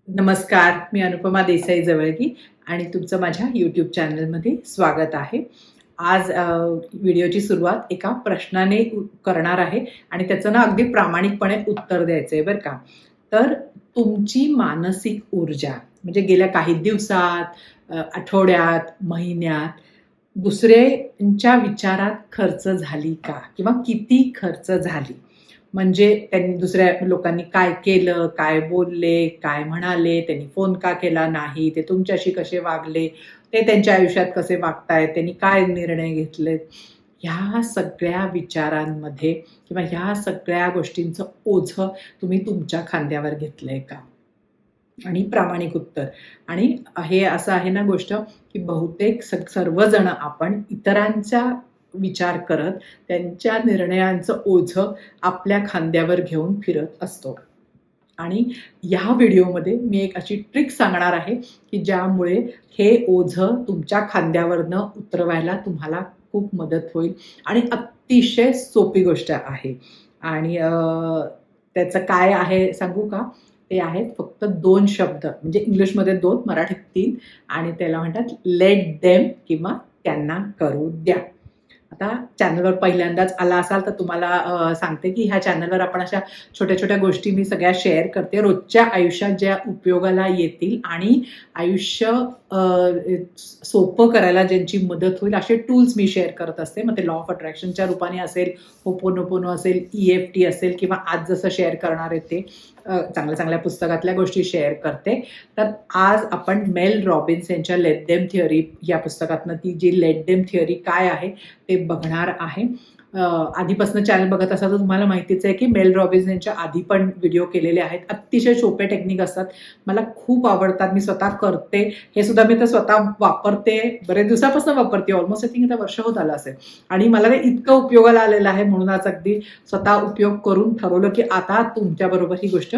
नमस्कार, मी अनुपमा देसाई जवळगी आणि तुमचं माझ्या यूट्यूब चॅनलमध्ये स्वागत आहे. आज व्हिडिओची सुरुवात एका प्रश्नाने करणार आहे आणि त्याचं ना अगदी प्रामाणिकपणे उत्तर द्यायचं आहे बरं का. तर तुमची मानसिक ऊर्जा म्हणजे गेल्या काही दिवसात, आठवड्यात, महिन्यात दुसऱ्यांच्या विचारात खर्च झाली का? किंवा किती खर्च झाली? म्हणजे त्यांनी दुसऱ्या लोकांनी काय केलं, काय बोलले, काय म्हणाले, त्यांनी फोन का केला नाही, ते तुमच्याशी कसे वागले, ते त्यांच्या आयुष्यात कसे वागतायत, त्यांनी काय निर्णय घेतलेत. ह्या सगळ्या विचारांमध्ये किंवा ह्या सगळ्या गोष्टींचं ओझं तुम्ही तुमच्या खांद्यावर घेतलंय का? आणि प्रामाणिक उत्तर. आणि हे असं आहे ना गोष्ट, की बहुतेक सर्वजण आपण इतरांचा विचार करत त्यांच्या निर्णयांचं ओझं आपल्या खांद्यावर घेऊन फिरत असतो. आणि या व्हिडिओमध्ये मी एक अशी ट्रिक सांगणार आहे, की ज्यामुळे हे ओझं तुमच्या खांद्यावर न उतरवायला तुम्हाला खूप मदत होईल आणि अतिशय सोपी गोष्ट आहे. आणि त्याचं काय आहे सांगू का? ते आहेत फक्त 2 शब्द, म्हणजे इंग्लिशमध्ये 2, मराठीत 3 आणि त्याला म्हणतात लेट देम किंवा त्यांना करू द्या. आता चॅनलवर पहिल्यांदाच आला असाल तर तुम्हाला सांगते की ह्या चॅनलवर आपण अशा छोट्या-छोट्या गोष्टी मी सगळ्या शेअर करते. रोजच्या आयुष्यात ज्या उपयोगाला येतील आणि आयुष्य सोपं करायला ज्यांची मदत होईल असे टूल्स मी शेअर करत असते. मग ते लॉ ऑफ अट्रॅक्शनच्या रूपाने असेल, होपोनोपोनो असेल, EFT असेल किंवा आज जसं शेअर करणार आहे ते चांगल्या-चांगल्या पुस्तकातल्या गोष्टी शेअर करते. तर आज आपण मेल रॉबिन्स यांच्या लेट देम थिअरी या पुस्तकातनं ती जी लेट देम थिअरी काय आहे ते बघणार आहे. आधीपासून चॅनल बघत असाल तर तुम्हाला माहितीच आहे की मेल रॉबिन्स यांच्या आधी पण व्हिडिओ केलेले आहेत. अतिशय सोपे टेक्निक असतात. मला खूप आवडतात. मी स्वतः करते. हे सुद्धा मी तर स्वतः वापरते. बरेच दिवसापासून वापरते. ऑलमोस्ट आय थिंक आता वर्ष होत आलं असेल. आणि मला ते इतकं उपयोगाला आलेलं आहे म्हणून आज अगदी स्वतः उपयोग करून ठरवलं की आता तुमच्याबरोबर ही गोष्ट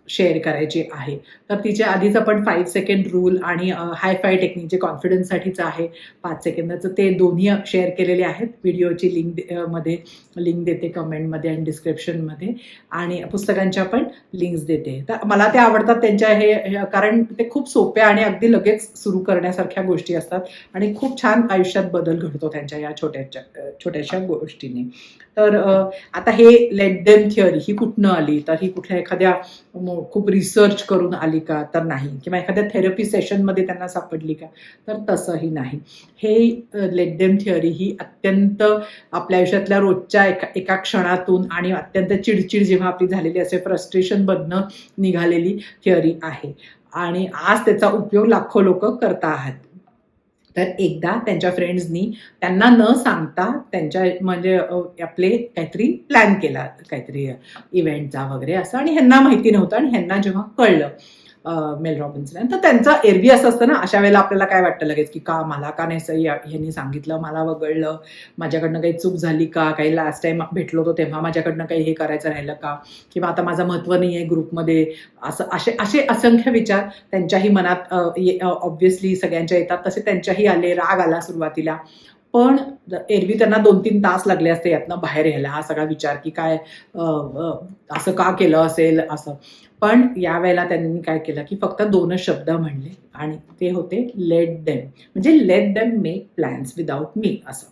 शेअर करायची आहे. तर तिच्या आधीच आपण 5 सेकंड रूल आणि हाय-फाय टेक्निक जे कॉन्फिडन्ससाठीचं आहे 5 सेकंदाचं ते दोन्ही शेअर केलेले आहेत. व्हिडिओची मध्ये लिंक देते कमेंटमध्ये आणि डिस्क्रिप्शनमध्ये आणि पुस्तकांच्या पण लिंक्स देते. तर मला ते आवडतात त्यांच्या हे कारण ते खूप सोप्या आणि अगदी लगेच सुरू करण्यासारख्या गोष्टी असतात आणि खूप छान आयुष्यात बदल घडतो त्यांच्या या छोट्याशा गोष्टीने. तर आता हे लेट देम थिअरी ही कुठनं आली? तर ही कुठल्या एखाद्या खूप रिसर्च करून आली का? तर नाही. किंवा एखाद्या थेरपी सेशनमध्ये त्यांना सापडली का? तर तसंही नाही. हे लेट देम थिअरी ही अत्यंत आपल्या आयुष्यातल्या रोजच्या एका क्षणातून आणि अत्यंत चिडचिड जेव्हा आपली झालेली असे फ्रस्ट्रेशनमधनं निघालेली थिअरी आहे. आणि आज त्याचा उपयोग लाखो लोकं करत आहेत. तर एकदा त्यांच्या फ्रेंड्सनी त्यांना न सांगता त्यांच्या म्हणजे आपले काहीतरी प्लॅन केला, काहीतरी इव्हेंटचा वगैरे असं आणि ह्यांना माहिती नव्हतं आणि ह्यांना जेव्हा कळलं मेल रॉबिन्सला तर त्यांचं एरवी असं असतं ना, अशा वेळेला आपल्याला काय वाटतं लगेच की का मला का नाही ह्यांनी सांगितलं, मला वगळलं, माझ्याकडनं काही चूक झाली का, काही लास्ट टाइम भेटलो होतो तेव्हा माझ्याकडनं काही हे करायचं राहिलं का, किंवा आता माझं महत्त्व नाही आहे ग्रुपमध्ये, असं असे असे असंख्य विचार त्यांच्याही मनात ऑब्व्हियसली सगळ्यांच्या येतात. तसे त्यांच्याही आले, राग आला सुरुवातीला. पण एरवी त्यांना 2-3 तास लागले असते यातनं बाहेर यायला हा सगळा विचार की काय असं का केलं असेल असं. पण यावेळेला त्यांनी काय केलं की फक्त 2च शब्द म्हणले आणि ते होते लेट देम. म्हणजे let them make plans without me असं.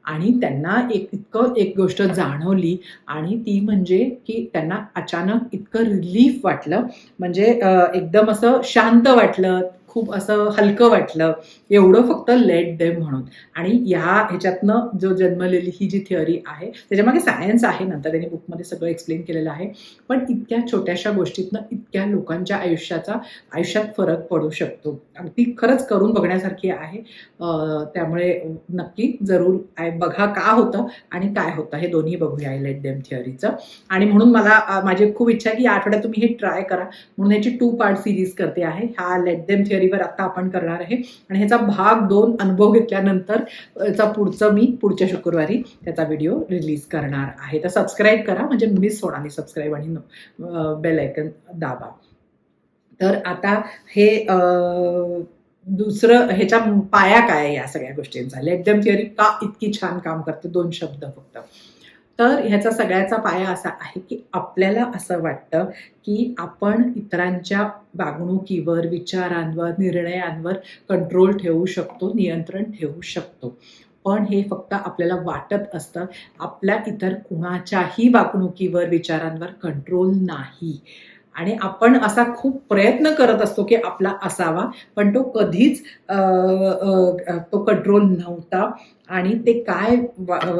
आणि त्यांना एक गोष्ट जाणवली आणि ती म्हणजे की त्यांना अचानक इतकं रिलीफ वाटलं, म्हणजे एकदम असं शांत वाटलं, खूप असं हलकं वाटलं, एवढं फक्त लेट देम म्हणून. आणि ह्याच्यातनं जो जन्मलेली ही जी थिअरी आहे त्याच्यामागे सायन्स आहे, नंतर त्यांनी बुकमध्ये सगळं एक्सप्लेन केलेलं आहे. पण इतक्या छोट्याशा गोष्टीतनं इतक्या लोकांच्या आयुष्यात फरक पडू शकतो. ती खरंच करून बघण्यासारखी आहे. त्यामुळे नक्की जरूर बघा का होतं आणि काय होतं हे दोन्ही बघूया लेट देम थिअरीचं. आणि म्हणून मला माझी खूप इच्छा आहे की या आठवड्यात तुम्ही हे ट्राय करा, म्हणून याची 2 पार्ट सिरीज करते आहे. हा लेट देम थिअरीवर आता आपण करणार आहे आणि ह्याचा भाग 2 अनुभव घेतल्यानंतर मी पुढच्या शुक्रवारी त्याचा व्हिडिओ रिलीज करणार आहे. तर सबस्क्राईब करा म्हणजे मिस होणार नाही. सबस्क्राईब आणि बेल आयकन दाबा. तर आता हे दुसरं ह्याच्या पाया काय आहे या सगळ्या गोष्टींचा, लेट देम थिअरी का इतकी छान काम करते? 2 शब्द फक्त. तर ह्याचा सगळ्याचा पाया असा आहे की आपल्याला असं वाटतं की आपण इतरांच्या वागणुकीवर, विचारांवर, निर्णयांवर कंट्रोल ठेवू शकतो, नियंत्रण ठेवू शकतो. पण हे फक्त आपल्याला वाटत असतं. आपल्या इतर कुणाच्याही वागणुकीवर, विचारांवर कंट्रोल नाही. आणि आपण असा खूप प्रयत्न करत असतो की आपला असावा, पण तो कधीच तो कंट्रोल नव्हता. आणि ते काय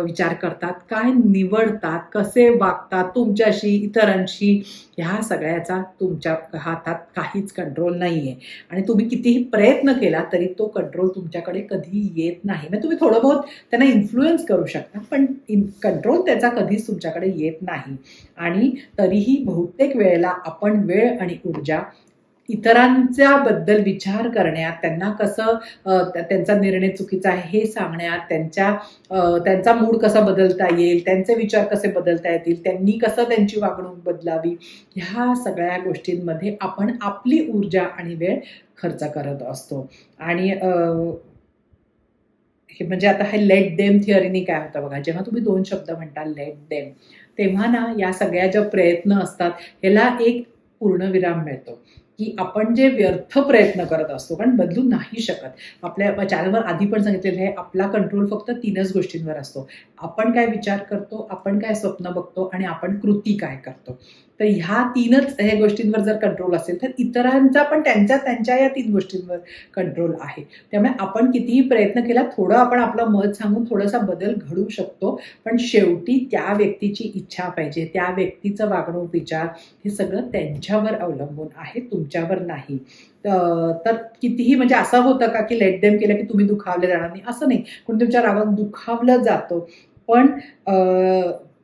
विचार करतात, काय निवडतात, कसे वागतात तुमच्याशी, इतरांशी, ह्या सगळ्याचा तुमच्या हातात काहीच कंट्रोल नाहीये. आणि तुम्ही कितीही प्रयत्न केला तरी तो कंट्रोल तुमच्याकडे कधी येत नाही. म्हणजे तुम्ही थोडं बहुत त्यांना इन्फ्लुएन्स करू शकता, पण कंट्रोल त्याचा कधीच तुमच्याकडे येत नाही. आणि तरीही बहुतेक वेळेला आपण वेळ आणि ऊर्जा इतरांच्या बद्दल विचार करण्यात, त्यांना कसं त्यांचा निर्णय चुकीचा आहे हे सांगण्यात, त्यांचा मूड कसा बदलता येईल, त्यांचे विचार कसे बदलता येतील, त्यांनी कसं त्यांची वागणूक बदलावी, ह्या सगळ्या गोष्टींमध्ये आपण आपली ऊर्जा आणि वेळ खर्च करत असतो. आणि हे म्हणजे आता हे लेट देम थिअरीने काय होतं बघा, जेव्हा तुम्ही 2 शब्द म्हणता लेट देम, तेव्हा ना या सगळ्या ज्या प्रयत्न असतात ह्याला एक पूर्णविराम मिळतो. की आपण जे व्यर्थ प्रयत्न करत असतो, कारण बदलू नाही शकत. आपल्या चॅनलवर आधी पण सांगितलेलं आहे, आपला कंट्रोल फक्त 3च गोष्टींवर असतो. आपण काय विचार करतो, आपण काय स्वप्न बघतो आणि आपण कृती काय करतो. तर ह्या 3च हे गोष्टींवर जर कंट्रोल असेल तर इतरांचा पण त्यांच्या या 3 गोष्टींवर कंट्रोल आहे. त्यामुळे आपण कितीही प्रयत्न केला, थोडं आपण आपलं मत सांगून थोडासा बदल घडवू शकतो, पण शेवटी त्या व्यक्तीची इच्छा पाहिजे, त्या व्यक्तीचं वागणूक, विचार हे सगळं त्यांच्यावर अवलंबून आहे, तुमच्यावर नाही. तर कितीही म्हणजे असं होतं का की लेट देम केलं की तुम्ही दुखावले जाणार नाही, असं नाही. कोणी तुमच्या रागात दुखावलं जातो, पण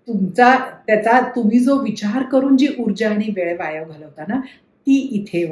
त्याचा तुम्ही जो विचार करून जी ऊर्जा आणि वेळ वाया घालवता ना, ती इथे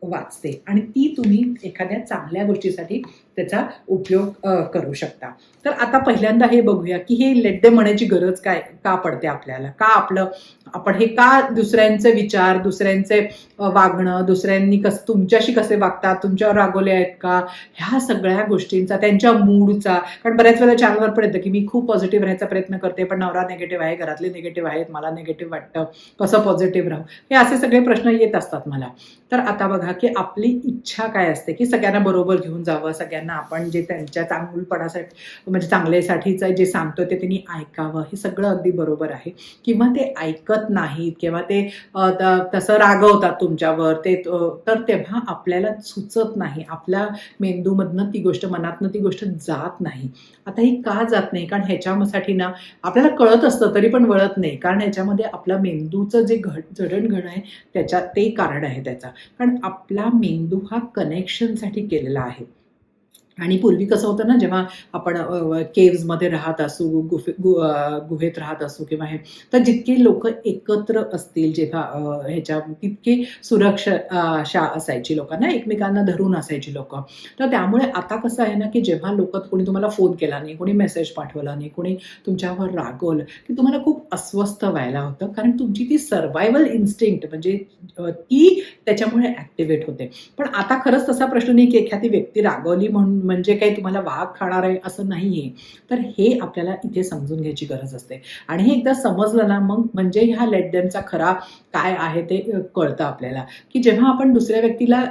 वाचते आणि ती तुम्ही एखाद्या चांगल्या गोष्टीसाठी त्याचा उपयोग करू शकता. तर आता पहिल्यांदा हे बघूया की हे लेट देम म्हणायची गरज का पडते आपल्याला, आपण हे का दुसऱ्यांचे विचार, दुसऱ्यांचे वागणं, दुसऱ्यांनी तुमच्याशी कसे वागतात, तुमच्यावर रागवले आहेत का, ह्या सगळ्या गोष्टींचा, त्यांच्या मूडचा. कारण बऱ्याच वेळेला चॅनलवर पण येतं की मी खूप पॉझिटिव्ह राहायचा प्रयत्न करते, पण नवरा निगेटिव्ह आहे, घरातले निगेटिव्ह आहेत, मला निगेटिव्ह वाटतं, कसं पॉझिटिव्ह राहू, हे असे सगळे प्रश्न येत असतात मला. तर आता बघा की आपली इच्छा काय असते की सगळ्यांना बरोबर घेऊन जावं, सगळ्यांना आपण जे त्यांच्या चांगुलपणासाठी म्हणजे चांगल्यासाठीचं जे सांगतोय ते त्यांनी ऐकावं, हे सगळं अगदी बरोबर आहे. किंवा ते ऐकत नाहीत किंवा ते तसं रागवतात तुमच्यावर, तर तेव्हा आपल्याला सुचत नाही, आपल्या मेंदूमधनं ती गोष्ट, मनातनं ती गोष्ट जात नाही. आता ही का जात नाही, कारण ह्याच्यासाठी ना आपल्याला कळत असतं तरी पण वळत नाही, कारण ह्याच्यामध्ये आपल्या मेंदूचं जे जडणघडण आहे ते कारण आहे त्याचा. कारण आपला मेंदू हा कनेक्शनसाठी केलेला आहे. आणि पूर्वी कसं होतं ना, जेव्हा आपण केव्जमध्ये राहत असू, गुहेत राहत असू किंवा हे, तर जितके लोक एकत्र असतील जेव्हा ह्याच्या, तितके सुरक्षा असायची लोकांना, एकमेकांना धरून असायची लोक. तर त्यामुळे आता कसं आहे ना की जेव्हा कोणी तुम्हाला फोन केला नाही, कोणी मेसेज पाठवला नाही, कोणी तुमच्यावर रागवलं की तुम्हाला खूप अस्वस्थ व्हायला होतं, कारण तुमची ती सर्व्हायवल इन्स्टिंक्ट म्हणजे ती त्याच्यामुळे ॲक्टिवेट होते. पण आता खरंच तसा प्रश्न नाही की एखादी व्यक्ती रागवली म्हणजे काही तुम्हाला वाघ खाणार आहे असं नाहीये. तर हे आपल्याला इथे समजून घ्यायची गरज असते. आणि हे एकदा समजलं ना, मग म्हणजे ह्या लेट देमचा खरा काय आहे ते कळतं आपल्याला. की जेव्हा आपण दुसऱ्या व्यक्तीला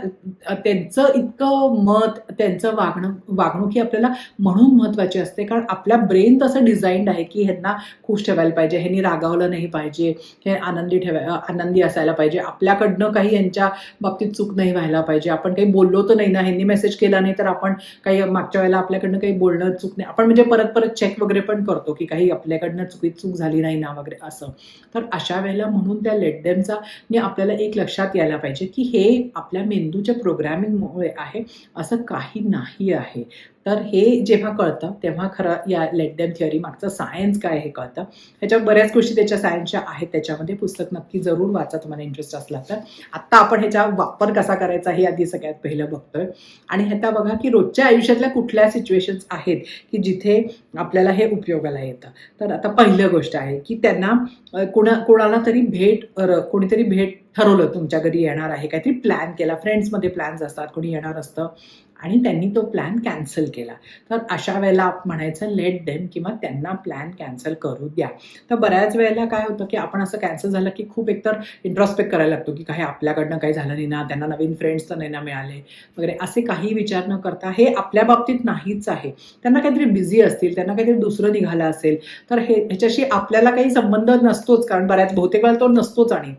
त्यांचं इतकं मत, त्यांचं वागणूक ही आपल्याला म्हणून महत्त्वाची असते, कारण आपल्या ब्रेन तसं डिझाईन्ड आहे की ह्यांना खुश ठेवायला पाहिजे, ह्यांनी रागावलं नाही पाहिजे, हे आनंदी असायला पाहिजे, आपल्याकडनं काही यांच्या बाबतीत चूक नाही व्हायला पाहिजे, आपण काही बोललो तर नाही ना, ह्यांनी मेसेज केला नाही तर आपण काही मागच्या वेळेला आपल्याकडनं काही बोलणं चूक नाही, आपण म्हणजे परत चेक वगैरे पण करतो की काही आपल्याकडनं चूक झाली नाही ना वगैरे असं. तर अशा वेळेला म्हणून त्या लेट देमचा आपल्याला एक लक्षात यायला पाहिजे की हे आपल्या मेंदूच्या प्रोग्रॅमिंगमुळे आहे, असं काही नाही आहे. तर हे जेव्हा कळतं तेव्हा खरं या लेट देम थिअरी मागचं सायन्स काय हे कळतं. ह्याच्यावर बऱ्याच गोष्टी त्याच्या सायन्सच्या आहेत, त्याच्यामध्ये पुस्तक नक्की जरूर वाचा तुम्हाला इंटरेस्ट असला तर. आत्ता आपण ह्याचा वापर कसा करायचा हे आधी सगळ्यात पहिलं बघतोय. आणि ह्याचा बघा की रोजच्या आयुष्यातल्या कुठल्या सिच्युएशन्स आहेत की जिथे आपल्याला हे उपयोगाला येतं. तर आता पहिलं गोष्ट आहे की त्यांना कोणाला तरी कोणीतरी भेट ठरवलं तुमच्या घरी येणार आहे, काहीतरी प्लॅन केला, फ्रेंड्समध्ये प्लॅन्स असतात, कोणी येणार असतं आणि त्यांनी तो प्लॅन कॅन्सल केला. तर अशा वेळेला म्हणायचं लेट देम किंवा त्यांना प्लॅन कॅन्सल करू द्या. तर बऱ्याच वेळेला काय होतं की आपण असं कॅन्सल झालं की खूप एकतर इंट्रॉस्पेक्ट करायला लागतो की काही आपल्याकडनं काही झालं नाही ना, त्यांना नवीन फ्रेंड्स तर नाही ना मिळाले वगैरे, असे काही विचार न करता हे आपल्या बाबतीत नाहीच आहे. त्यांना काहीतरी बिझी असतील, त्यांना काहीतरी दुसरं निघालं असेल, तर ह्याच्याशी आपल्याला काही संबंध नसतोच, कारण बहुतेक वेळा तो नसतोच. आणि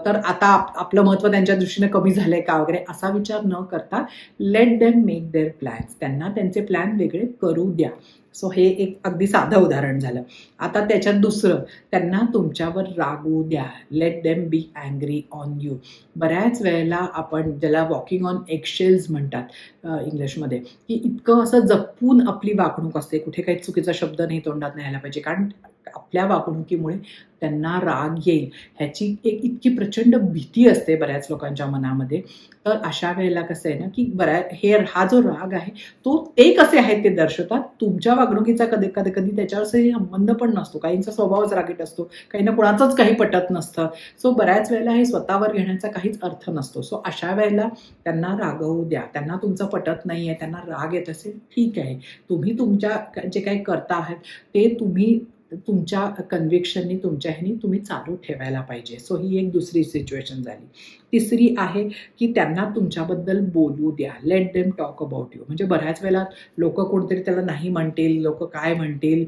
तर आता आपलं महत्त्व त्यांच्या दृष्टीने कमी झालंय का वगैरे असा विचार न करता late them make their plans, त्यांना त्यांचे प्लॅन वेगळे करू द्या. सो हे एक अगदी साधं उदाहरण झालं. आता त्याच्यात दुसरं, त्यांना तुमच्यावर रागवू द्या. Let them be angry on you. बऱ्याच वेळेला आपण ज्याला वॉकिंग ऑन एगशेल्स म्हणतात इंग्लिशमध्ये, की इतकं असं जपून आपली वागणूक असते, कुठे काही चुकीचा शब्द नाही तोंडात नाही आला पाहिजे, कारण आपल्या वागणुकीमुळे त्यांना राग येईल ह्याची एक इतकी प्रचंड भीती असते बऱ्याच लोकांच्या मनामध्ये. तर अशा वेळेला कसं आहे ना, की हा जो राग आहे तो ते कसे आहेत ते दर्शवतात. तुमच्या वागणुकीचा कधी त्याच्यावर संबंध पण नसतो. काहींचा स्वभावच रागीट असतो, काहींना कुणाचंच काही पटत नसतं. सो बऱ्याच वेळेला हे स्वतःवर घेण्याचा काहीच अर्थ नसतो. सो अशा वेळेला त्यांना रागवू द्या. त्यांना तुमचं पटत नाही आहे, त्यांना राग येत असेल, ठीक आहे. तुम्ही तुमच्या जे काही करता आहात ते तुम्ही तुमच्या कन्व्हिक्शननी, तुमच्या ह्यानी तुम्ही चालू ठेवायला पाहिजे. सो ही एक दुसरी सिच्युएशन झाली. तिसरी आहे की त्यांना तुमच्याबद्दल बोलू द्या. Let them talk about you. म्हणजे बऱ्याच वेळेला लोकं कोणतरी त्याला नाही म्हणतील, लोकं काय म्हणतील,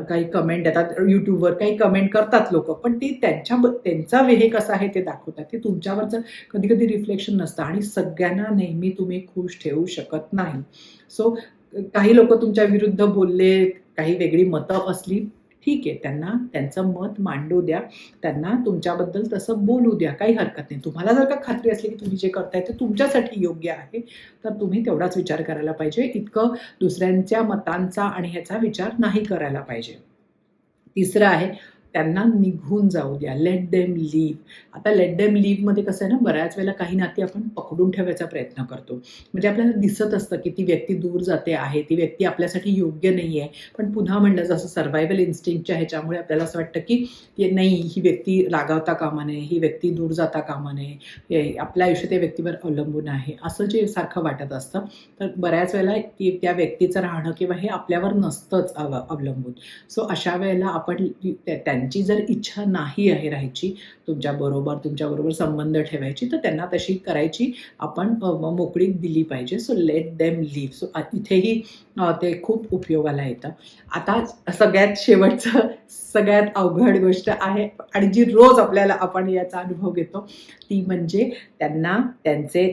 काही कमेंट येतात यूट्यूबवर, काही कमेंट करतात लोकं, पण ते त्यांचा वेहे कसा आहे ते दाखवतात. ते तुमच्यावरचं कधी कधी रिफ्लेक्शन नसतं आणि सगळ्यांना नेहमी तुम्ही खुश ठेवू शकत नाही. सो काही लोक तुमच्या विरुद्ध बोलले, काही वेगळी मतं असली, ठीक आहे, त्यांना त्यांचं मत मांडू द्या, त्यांना तुमच्याबद्दल तसं बोलू द्या, काही हरकत नाही. तुम्हाला जर का खात्री असली की तुम्ही जे करताय ते तुमच्यासाठी योग्य आहे, तर तुम्ही तेवढाच विचार करायला पाहिजे. इतकं दुसऱ्यांच्या मतांचा आणि ह्याचा विचार नाही करायला पाहिजे. तिसरं आहे, त्यांना निघून जाऊ द्या. Let them leave. आता लेट देम लीव्हमध्ये कसं आहे ना, बऱ्याच वेळेला काही नाती आपण पकडून ठेवायचा प्रयत्न करतो. म्हणजे आपल्याला दिसत असतं की ती व्यक्ती दूर जाते आहे, ती व्यक्ती आपल्यासाठी योग्य नाही आहे. पण पुन्हा म्हणलं जसं सर्व्हायव्हल इन्स्टिंक्टच्या ह्याच्यामुळे आपल्याला असं वाटतं की नाही, ही व्यक्ती रागावता कामा नये, ही व्यक्ती दूर जाता कामा नये, आपलं आयुष्य त्या व्यक्तीवर अवलंबून आहे, असं जे सारखं वाटत असतं. तर बऱ्याच वेळेला त्या व्यक्तीचं राहणं किंवा हे आपल्यावर नसतंच अवलंबून. सो अशा वेळेला आपण त्यांची जर इच्छा नाही आहे राहायची तुमच्याबरोबर संबंध ठेवायची, तर त्यांना तशी करायची आपण मोकळीक दिली पाहिजे. So let them leave. So इथेही ते खूप उपयोगाला येतं. आता सगळ्यात शेवटचं, सगळ्यात अवघड गोष्ट आहे आणि जी रोज आपण याचा अनुभव घेतो, ती म्हणजे त्यांना त्यांचे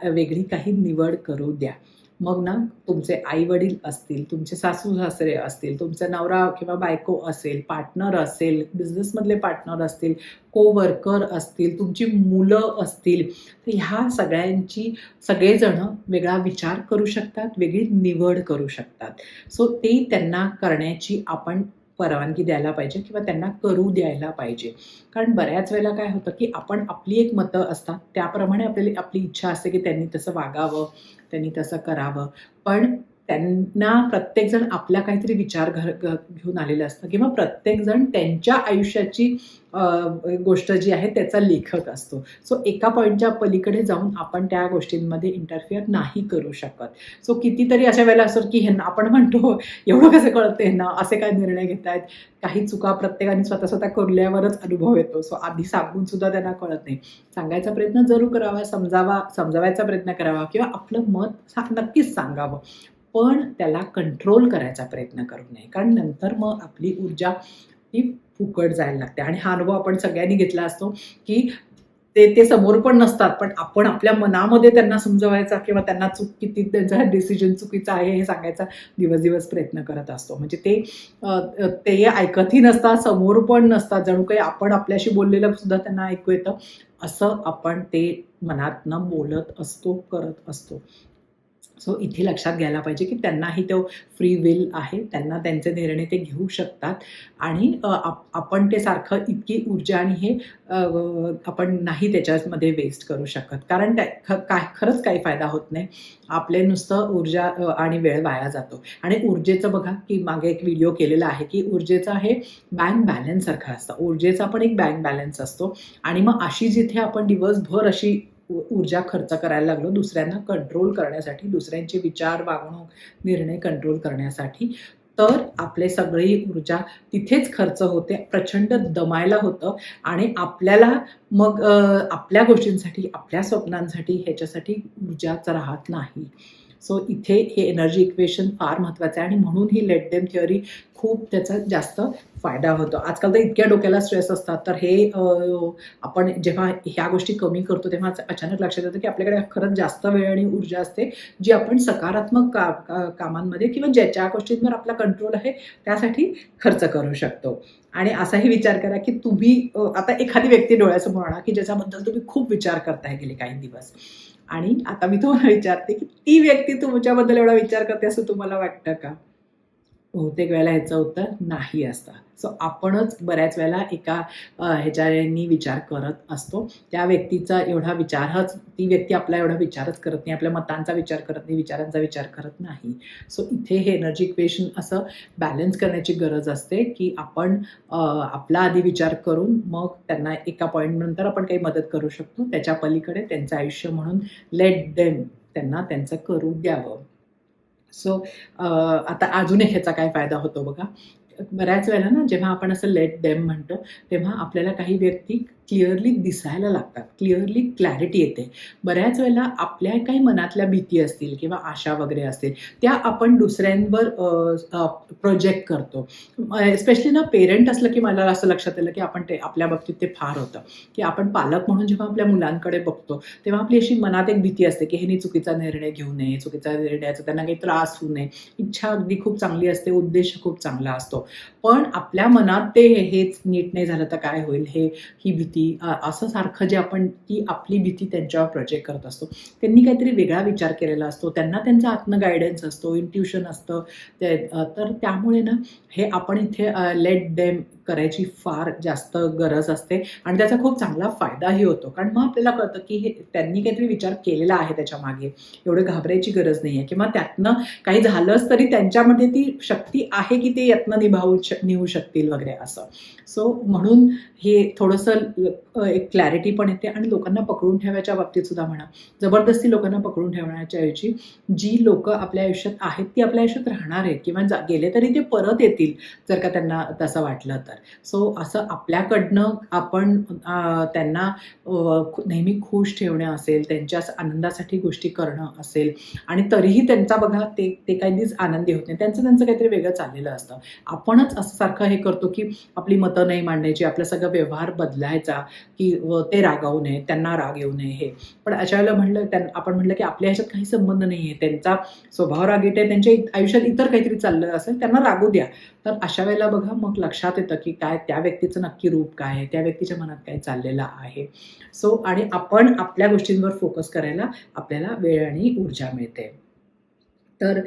वेगळी काही निवड करू द्या. मग ना, तुमचे आई-वडील असतील, तुमचे सासू-सासरे असतील, तुमचा नवरा किंवा बायको असेल, पार्टनर असेल, बिझनेसमधले पार्टनर असतील, कोवर्कर असतील, तुमची मुलं असतील, तर ह्या सगळेजण वेगळा विचार करू शकतात, वेगळी निवड करू शकतात. सो ते त्यांना करण्याची आपण परवानगी द्यायला पाहिजे किंवा त्यांना करू द्यायला पाहिजे. कारण बऱ्याच वेळेला काय होतं की आपण आपली एक मतं असतात, त्याप्रमाणे आपली इच्छा असते की त्यांनी तसं वागावं, त्यांनी तसं करावं. पण त्यांना प्रत्येकजण आपला काहीतरी विचार घेऊन आलेलं असतं किंवा प्रत्येकजण त्यांच्या आयुष्याची गोष्ट जी आहे त्याचा लेखक असतो. सो एका पॉईंटच्या पलीकडे जाऊन आपण त्या गोष्टींमध्ये इंटरफिअर नाही करू शकत. सो कितीतरी अशा वेळेला असतं की ह्यांना आपण म्हणतो, एवढं कसं कळतं ह्यांना, असे काय निर्णय घेत आहेत. काही चुका प्रत्येकाने स्वतः करल्यावरच अनुभव येतो. सो आधी सांगून सुद्धा त्यांना कळत नाही. सांगायचा प्रयत्न जरूर करावा, समजावायचा प्रयत्न करावा किंवा आपलं मत नक्कीच सांगावं. पण त्याला कंट्रोल करायचा प्रयत्न करू नये, कारण नंतर मग आपली ऊर्जा ती फुकट जायला लागते. आणि हा अनुभव आपण सगळ्यांनी घेतला असतो की ते समोर पण नसतात, पण आपण आपल्या मनामध्ये त्यांना समजवायचा किंवा त्यांना किती त्यांचा डिसिजन चुकीचा आहे हे सांगायचा दिवस प्रयत्न करत असतो. म्हणजे ते ऐकतही नसतात, समोर पण नसतात, जणू काही आपण आपल्याशी बोललेलं सुद्धा त्यांना ऐकू येतं, असं आपण ते मनातनं बोलत असतो, करत असतो. सो इथे लक्षात घ्यायला पाहिजे की त्यांनाही तो फ्री विल आहे, त्यांना त्यांचे निर्णय ते घेऊ शकतात आणि आपण ते सारखं इतकी ऊर्जा आणि हे आपण नाही त्याच्यामध्ये वेस्ट करू शकत, कारण खरंच काही फायदा होत नाही. आपले नुसतं ऊर्जा आणि वेळ वाया जातो. आणि ऊर्जेचं बघा की मागे एक व्हिडिओ केलेला आहे की ऊर्जेचा हे बँक बॅलन्स सारखं असतं. ऊर्जेचा पण एक बँक बॅलन्स असतो आणि मग अशी जिथे आपण दिवसभर अशी ऊर्जा खर्च करायला लागलो दुसऱ्यांना कंट्रोल करण्यासाठी, दुसऱ्यांचे विचार, वागणूक, निर्णय कंट्रोल करण्यासाठी, तर आपले सगळी ऊर्जा तिथेच खर्च होते, प्रचंड दमायला होतं आणि आपल्याला मग आपल्या गोष्टींसाठी, आपल्या स्वप्नांसाठी ह्याच्यासाठी ऊर्जाच राहत नाही. सो इथे हे एनर्जी इक्वेशन फार महत्त्वाचं आहे आणि म्हणून ही लेट देम थिअरी खूप त्याचा जास्त फायदा होतो. आजकाल तर इतक्या डोक्याला स्ट्रेस असतात, तर हे आपण जेव्हा ह्या गोष्टी कमी करतो तेव्हा अचानक लक्षात येतं की आपल्याकडे खरंच जास्त वेळ आणि ऊर्जा असते, जी आपण सकारात्मक कामांमध्ये किंवा ज्या गोष्टींवर आपला कंट्रोल आहे त्यासाठी खर्च करू शकतो. आणि असाही विचार करा की तुम्ही आता एखादी व्यक्ती डोळ्यासमोर आणा की ज्याच्याबद्दल तुम्ही खूप विचार करताय गेले काही दिवस, आणि आता मी तुम्हाला विचारते की ती व्यक्ती तुमच्याबद्दल एवढा विचार करते असं तुम्हाला वाटतं का? बहुतेक वेळेला ह्याचं उत्तर नाही असतं. सो आपणच बऱ्याच वेळेला एका ह्याच्यानी विचार करत असतो. त्या व्यक्तीचा एवढा विचारच, ती व्यक्ती आपला एवढा विचारच करत नाही, आपल्या मतांचा विचार करत नाही, विचारांचा विचार करत नाही. सो इथे हे एनर्जी इक्वेशन असं बॅलन्स करण्याची गरज असते की आपण आपला आधी विचार करून मग त्यांना एका पॉईंटनंतर आपण काही मदत करू शकतो. त्याच्या पलीकडे त्यांचं आयुष्य म्हणून लेट देम, त्यांना त्यांचं करू द्यावं. सो आता अजून एक ह्याचा काय फायदा होतो बघा. बऱ्याच वेळेला ना जेव्हा आपण असं लेट देम म्हणतो, तेव्हा आपल्याला काही व्यक्ती क्लिअरली दिसायला लागतात, क्लिअरली क्लॅरिटी येते. बऱ्याच वेळेला आपल्या काही मनातल्या भीती असतील किंवा आशा वगैरे असतील, त्या आपण दुसऱ्यांवर प्रोजेक्ट करतो. स्पेशली ना पेरेंट असलं की मला असं लक्षात आलं की आपण ते आपल्या बाबतीत ते फार होतं की आपण पालक म्हणून जेव्हा आपल्या मुलांकडे बघतो तेव्हा आपली अशी मनात एक भीती असते की ह्यांनी चुकीचा निर्णय घेऊ नये, चुकीचा निर्णयाचा त्यांना काही त्रास होऊ नये. इच्छा अगदी खूप चांगली असते, उद्देश खूप चांगला असतो, पण आपल्या मनात ते हेच नीट नाही झालं तर काय होईल, ही भीती असं सारखं जे आपण ती आपली भीती त्यांच्यावर प्रोजेक्ट करत असतो. त्यांनी काहीतरी वेगळा विचार केलेला असतो, त्यांना त्यांचा आत्म गायडन्स असतो, इंट्युशन असतं. तर त्यामुळे ना हे आपण इथे लेट देम करायची फार जास्त गरज असते आणि त्याचा खूप चांगला फायदाही होतो. कारण मग आपल्याला कळतं की हे त्यांनी काहीतरी विचार केलेला आहे त्याच्या मागे, एवढं घाबरायची गरज नाही आहे, किंवा त्यातनं काही झालंच तरी त्यांच्यामध्ये ती शक्ती आहे की ते यातनं निभू शकतील वगैरे असं. सो म्हणून हे थोडंसं एक क्लॅरिटी पण येते आणि लोकांना पकडून ठेवायच्या बाबतीत सुद्धा म्हणा, जबरदस्ती लोकांना पकडून ठेवण्याच्या ऐवजी जी लोक आपल्या आयुष्यात आहेत ती आपल्या आयुष्यात राहणार आहेत किंवा गेले तरी ते परत येतील जर का त्यांना तसं वाटलं तर. सो असं आपल्याकडनं आपण त्यांना नेहमी खुश ठेवणं असेल, त्यांच्या आनंदासाठी गोष्टी करणं असेल, आणि तरीही त्यांचा बघा ते कधीच आनंदी होत नाही, त्यांचं काहीतरी वेगळं चाललेलं असतं. आपणच असं सारखं हे करतो की आपली मतं नाही मांडायची, आपला सगळा व्यवहार बदलायचा की ते रागावू नये, त्यांना राग येऊ नये हे. पण अशा वेळेला आपण म्हटलं की आपल्या ह्याच्यात काही संबंध नाही आहे, त्यांचा स्वभाव रागीट आहे, त्यांच्या आयुष्यात इतर काहीतरी चाललं असेल, त्यांना रागू द्या. तर अशा वेळेला बघा मग लक्षात येतं की काय त्या व्यक्तीचं नक्की रूप काय आहे, त्या व्यक्तीच्या मनात काय चाललेलं आहे. सो आणि आपण आपल्या गोष्टींवर फोकस करायला आपल्याला वेळ आणि ऊर्जा मिळते. तर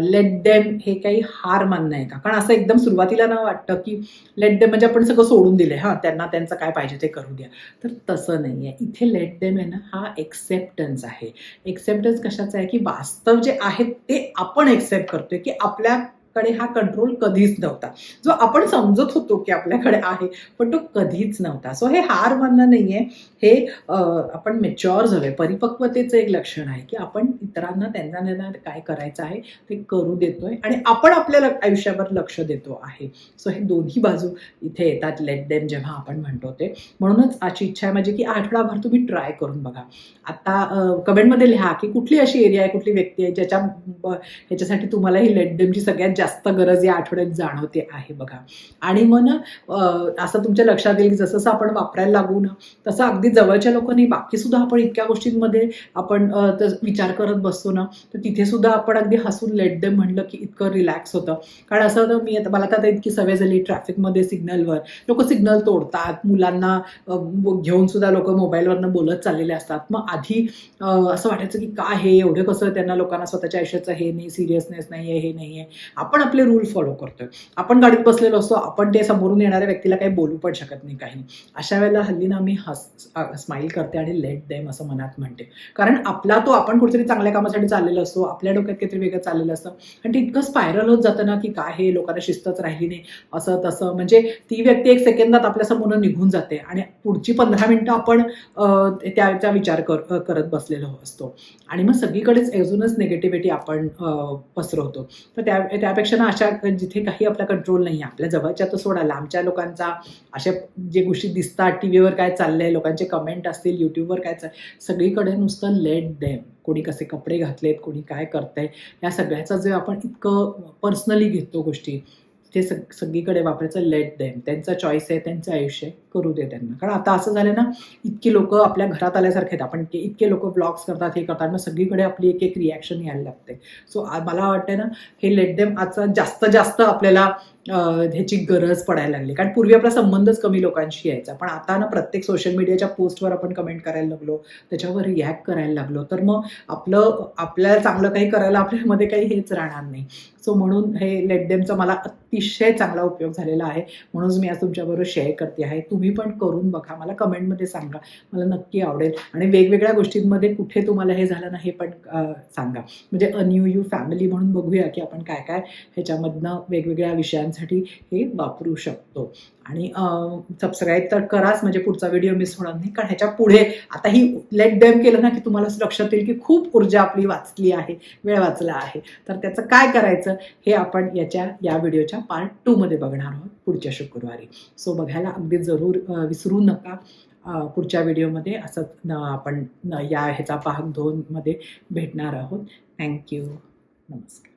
लेट देम हे काही हार मानणं आहे का? कारण असं एकदम सुरुवातीला ना वाटतं की लेट देम म्हणजे आपण सगळं सोडून दिले, हां त्यांना त्यांचं काय पाहिजे ते करू द्या. तर तसं नाही आहे. इथे लेट देम आहे ना, हा एक्सेप्टन्स आहे. एक्सेप्टन्स कशाचा आहे की वास्तव जे आहे ते आपण एक्सेप्ट करतोय की आपल्याकडे हा कंट्रोल कधीच नव्हता. जो आपण समजत होतो की आपल्याकडे आहे, पण तो कधीच नव्हता. सो हे हार मानणं नाही आहे. हे आपण मॅच्युअर झालोय, परिपक्वतेचं एक लक्षण आहे की आपण इतरांना त्यांना काय करायचं आहे ते करू देतोय आणि आपण आपल्या आयुष्यावर लक्ष देतो आहे. सो हे दोन्ही बाजू इथे येतात लेट देम जेव्हा आपण म्हणतो ते. म्हणूनच आजची इच्छा आहे माझी की आठवडाभर तुम्ही ट्राय करून बघा. आता कमेंटमध्ये लिहा की कुठली अशी एरिया आहे, कुठली व्यक्ती आहे ह्याच्यासाठी तुम्हाला ही लेट देमची सगळ्यात जास्त गरज या आठवड्यात जाणवते आहे बघा. आणि मग ना असं तुमच्या लक्षात येईल की जसं आपण वापरायला लागू ना तसं अगदी जवळच्या लोकांनी बाकी सुद्धा आपण इतक्या गोष्टींमध्ये आपण विचार करत बसतो ना, तर तिथे सुद्धा आपण अगदी हसून लेट देम म्हणलं की इतकं रिलॅक्स होतं. कारण असं होतं मला तर आता इतकी सवय झाली ट्रॅफिकमध्ये सिग्नलवर लोक सिग्नल तोडतात, मुलांना घेऊन सुद्धा लोक मोबाईलवरनं बोलत चाललेले असतात. मग आधी असं वाटायचं की काय हे एवढं कसं त्यांना लोकांना स्वतःच्या आयुष्याचं हे नाही, सिरियसनेस नाही आहे, हे नाही आहे. आपण आपले रूल फॉलो करतोय. आपण गाडीत बसलेलो असतो, आपण ते समोरून येणाऱ्या व्यक्तीला काही बोलू पण शकत नाही काही. अशा वेळेला हल्ली ना मी स्माईल करते आणि लेट देम असं मनात म्हणते. कारण आपण कुठेतरी चांगल्या कामासाठी चाललेलो असतो, आपल्या डोक्यात काहीतरी वेगळं चाललेलं असतं आणि ते इतकं स्पायरल होत जातं ना की काय हे लोकांना शिस्तच राहिली नाही असं तसं. म्हणजे ती व्यक्ती 1 सेकंदात आपल्या समोर निघून जाते आणि पुढची 15 मिनिटं आपण त्याचा विचार करत बसलेलो असतो आणि मग सगळीकडेच अजूनच निगेटिव्हिटी आपण पसरवतो. तर त्यापेक्षा ना अशा जिथे काही आपला कंट्रोल नाही आहे, आपल्या जवळच्या तर सोडा, लांबच्या लोकांचा अशा जे गोष्टी दिसतात, टीव्हीवर काय चाललंय, लोकांचे कमेंट असतील, युट्यूबवर काय सगळीकडे नुसतं लेट देम. कोणी कसे कपडे घातलेत, कोणी काय करतंय, या सगळ्याचा जे आपण इतकं पर्सनली घेतो गोष्टी, ते सगळीकडे वापरायचं लेट देम. त्यांचा चॉईस आहे, त्यांचं आयुष्य आहे, करू दे त्यांना. कारण आता असं झालं ना, इतकी लोक आपल्या घरात आल्यासारखे आहेत, आपण इतके लोक ब्लॉग्स करतात, हे करतात, मग सगळीकडे आपली एक एक रिॲक्शन यायला लागते. सो मला वाटतं ना हे लेट देम आजचा जास्त आपल्याला ह्याची गरज पडायला लागली. कारण पूर्वी आपला संबंधच कमी लोकांशी यायचा, पण आता ना प्रत्येक सोशल मीडियाच्या पोस्टवर आपण कमेंट करायला लागलो, त्याच्यावर रिॲक्ट करायला लागलो, तर मग आपल्याला चांगलं काही करायला आपल्यामध्ये काही हेच राहणार नाही. सो म्हणून हे लेट देमचा मला अतिशय चांगला उपयोग झालेला आहे, म्हणूनच मी आज तुमच्याबरोबर शेअर करते आहे. तुम्ही पण करून बघा, मला कमेंटमध्ये सांगा, मला नक्की आवडेल. आणि वेगवेगळ्या गोष्टींमध्ये कुठे तुम्हाला हे झालं ना हे पण सांगा. म्हणजे अ न्यू यू फॅमिली म्हणून बघूया की आपण काय काय ह्याच्यामधनं वेगवेगळ्या विषयांसाठी हे वापरू शकतो. आणि सबस्क्राईब तर कराच, म्हणजे पुढचा व्हिडिओ मिस होणार नाही. कारण ह्याच्या पुढे आता ही लेट देम केलं ना की तुम्हाला लक्षात येईल की खूप ऊर्जा आपली वाचली आहे, वेळ वाचला आहे. तर त्याचं काय करायचं हे आपण या व्हिडिओच्या पार्ट 2 मध्ये बघणार आहोत पुढच्या शुक्रवारी. सो बघायला अगदी जरूर विसरू नका. पुढच्या व्हिडिओमध्ये असंच आपण ह्याचा भाग 2 मध्ये भेटणार आहोत. थँक्यू. नमस्कार.